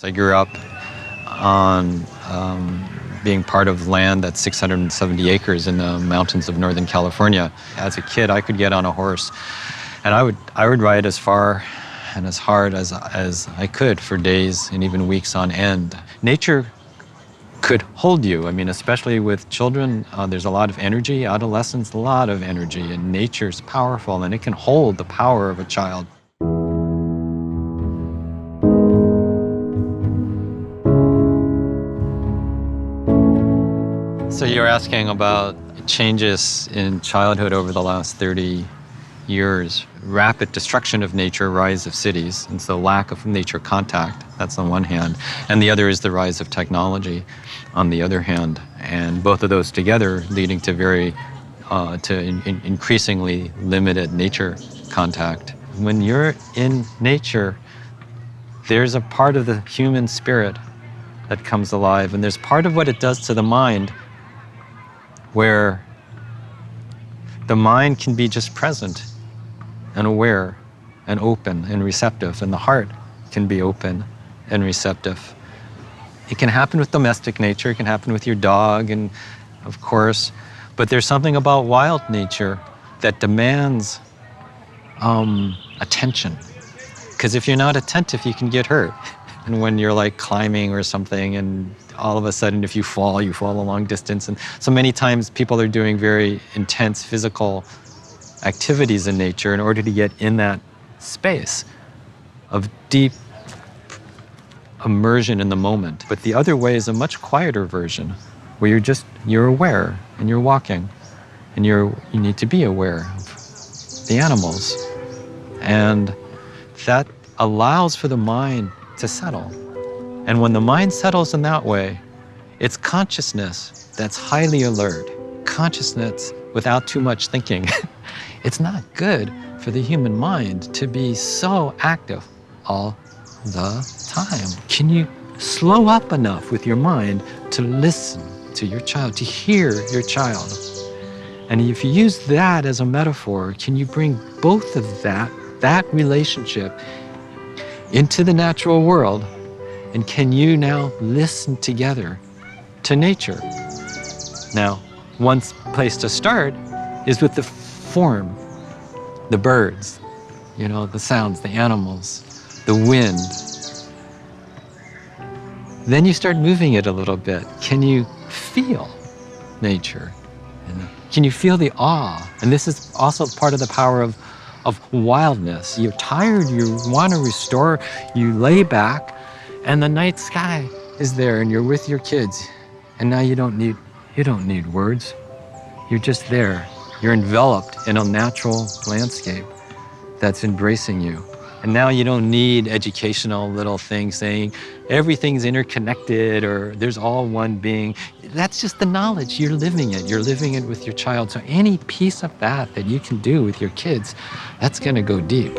I grew up on being part of land that's 670 acres in the mountains of Northern California. As a kid, I could get on a horse, and I would ride as far and as hard as I could for days and even weeks on end. Nature could hold you. I mean, especially with children, there's a lot of energy. Adolescents, a lot of energy, and nature's powerful, and it can hold the power of a child. So you're asking about changes in childhood over the last 30 years. Rapid destruction of nature, rise of cities, and so lack of nature contact, that's on one hand. And the other is the rise of technology on the other hand. And both of those together leading to increasingly limited nature contact. When you're in nature, there's a part of the human spirit that comes alive, and there's part of what it does to the mind where the mind can be just present and aware and open and receptive, and the heart can be open and receptive. It can happen with domestic nature, it can happen with your dog, and of course, but there's something about wild nature that demands attention. Because if you're not attentive, you can get hurt. And when you're like climbing or something, and all of a sudden if you fall a long distance. And so many times people are doing very intense physical activities in nature in order to get in that space of deep immersion in the moment. But the other way is a much quieter version where you're aware and you're walking, and you need to be aware of the animals. And that allows for the mind to settle. And when the mind settles in that way, it's consciousness that's highly alert, consciousness without too much thinking. It's not good for the human mind to be so active all the time. Can you slow up enough with your mind to listen to your child, to hear your child? And if you use that as a metaphor, can you bring both of that relationship into the natural world? And can you now listen together to nature? Now, one place to start is with the form, the birds, the sounds, the animals, the wind. Then you start moving it a little bit. Can you feel nature? Can you feel the awe? And this is also part of the power of wildness. You're tired, you want to restore, you lay back, and the night sky is there, and you're with your kids. And now you don't need words. You're just there. You're enveloped in a natural landscape that's embracing you. And now you don't need educational little things saying everything's interconnected or there's all one being. That's just the knowledge. You're living it. You're living it with your child. So any piece of that you can do with your kids, that's going to go deep.